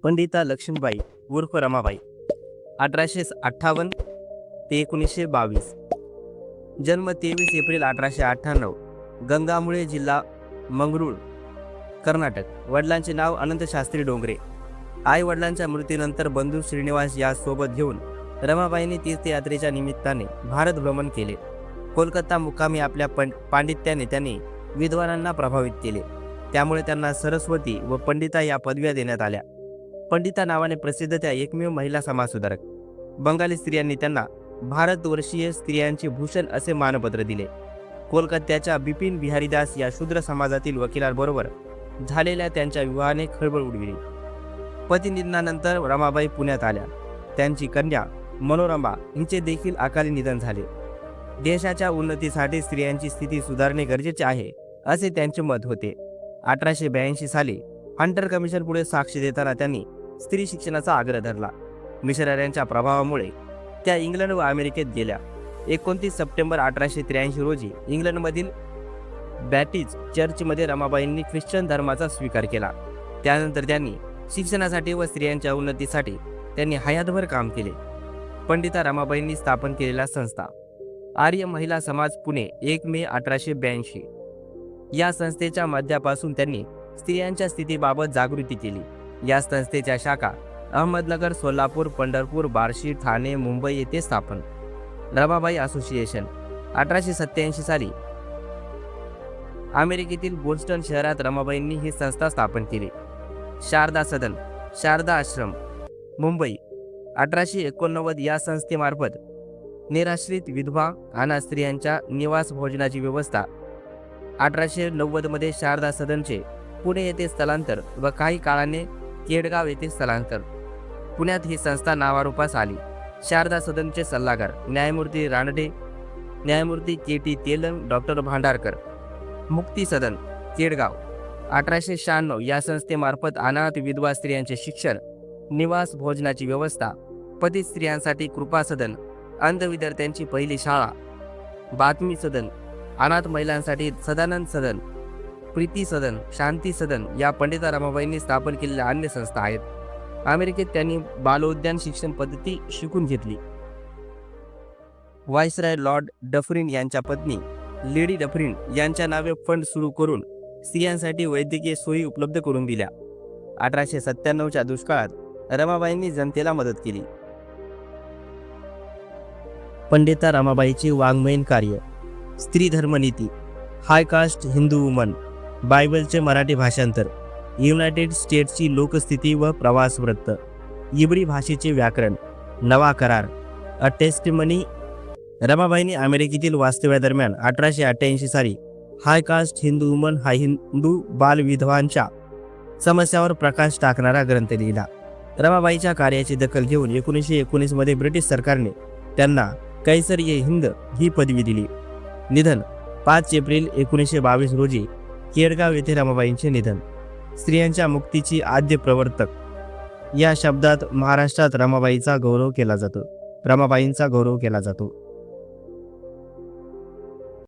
पंडिता लक्ष्मीबाई उर्फ रमाबाई 1858 ते 1922. जन्म 23 एप्रिल 1898, गंगामुळे, जिल्हा मंगरूळ, कर्नाटक. वडिलांचे नाव अनंत शास्त्री डोंगरे. आई वडिलांच्या मृत्यूनंतर बंधू श्रीनिवास या सोबत घेऊन रमाबाईंनी तीर्थयात्रेच्या निमित्ताने भारत भ्रमण केले. कोलकाता मुक्कामी आपल्या पांडित्याने त्यांनी विद्वानांना प्रभावित केले. त्यामुळे त्यांना सरस्वती व पंडिता या पदव्या देण्यात आल्या. पंडिता नावाने प्रसिद्ध त्या एकमेव महिला समाजसुधारक. बंगाली स्त्रियांनी त्यांना भारतवर्षीय स्त्रियांचे भूषण असे मानपत्र दिले. कोलकात्याच्या बिपिन बिहारी दास या शूद्र समाजातील वकिलांबरोबर झालेल्या त्यांच्या विवाहाने खळबळ उडविली. पतीनिधनानंतर रमाबाई पुण्यात आल्या. त्यांची कन्या मनोरमा हिचे देखील अकाली निधन झाले. देशाच्या उन्नतीसाठी स्त्रियांची स्थिती सुधारणे गरजेचे आहे असे त्यांचे मत होते. 1882 साली हंटर कमिशन पुढे साक्ष देताना त्यांनी स्त्री शिक्षणाचा आग्रह धरला. मिशनऱ्यांच्या प्रभावामुळे त्या इंग्लंड व अमेरिकेत गेल्या. 29 सप्टेंबर 1883 रोजी इंग्लंडमधील बॅप्टिस्ट चर्चमध्ये रमाबाईंनी ख्रिश्चन धर्माचा स्वीकार केला. त्यानंतर त्यांनी शिक्षणासाठी व स्त्रियांच्या उन्नतीसाठी त्यांनी हयातभर काम केले. पंडिता रमाबाईंनी स्थापन केलेल्या संस्था आर्य महिला समाज पुणे 1 मे 1882. या संस्थेच्या माध्यमापासून त्यांनी स्त्रियांच्या स्थितीबाबत जागृती केली. या संस्थेच्या शाखा अहमदनगर, सोलापूर, पंढरपूर, बार्शी, ठाणे, मुंबई येथे स्थापन. रमाबाई असोसिएशन 1887 साली अमेरिकेतील बोस्टन शहरात रमाबाईंनी ही संस्था स्थापन केली. शारदा सदन, शारदा आश्रम, मुंबई 1889 या संस्थेमार्फत निराश्रित विधवा अनाथ स्त्रियांच्या निवास भोजनाची व्यवस्था. 1890 मध्ये शारदा सदनचे पुणे येथे स्थलांतर व काही काळाने केडगाव येथे स्थलांतर. पुण्यात ही संस्था नावारूपास आली. शारदा सदनचे सल्लागार न्यायमूर्ती रानडे, न्यायमूर्ती के.टी. तेलंग, डॉक्टर भांडारकर. मुक्ती सदन, केडगाव 1896 या संस्थेमार्फत अनाथ विधवा स्त्रियांचे शिक्षण, निवास भोजनाची व्यवस्था. पतित स्त्रियांसाठी कृपा सदन, अंध विद्यार्थ्यांची पहिली शाळा. बातमी सदन, अनाथ महिलांसाठी सदानंद सदन, प्रीती सदन, शांती सदन या पंडिता रमाबाईंनी स्थापन केलेल्या अन्य संस्था आहेत. अमेरिकेत त्यांनी बालोद्यान शिक्षण पद्धती शिकून घेतली. व्हाईसरॉय लॉर्ड डफरिन यांच्या पत्नी लेडी डफरिन यांच्या नावे फंड सुरू करून स्त्रियांसाठी वैद्यकीय सोयी उपलब्ध करून दिल्या. 1897च्या दुष्काळात रमाबाईंनी जनतेला मदत केली. पंडिता रमाबाईचे वाङ्मयीन कार्य. स्त्री धर्मनीती, हाय कास्ट हिंदू वुमन, बायबलचे मराठी भाषांतर, युनायटेड स्टेट्सची लोकस्थिती व प्रवास वृत्त, इब्री भाषेचे व्याकरण, नवा करार, अ टेस्टिमनी. रमाबाईंनी अमेरिकेतील वास्तव्यादरम्यान 1888 साली हाय कास्ट हिंदू वुमन हा हिंदू बालविधवांच्या समस्यावर प्रकाश टाकणारा ग्रंथ लिहिला. रमाबाईच्या कार्याची दखल घेऊन 1919 मध्ये ब्रिटिश सरकारने त्यांना कैसर-ए-हिंद ही पदवी दिली. निधन 5 एप्रिल 1922 रोजी केडगाव येथे रमाबाईंचे निधन. स्त्रियांच्या मुक्तीची आद्य प्रवर्तक या शब्दात महाराष्ट्रात रमाबाईंचा गौरव केला जातो.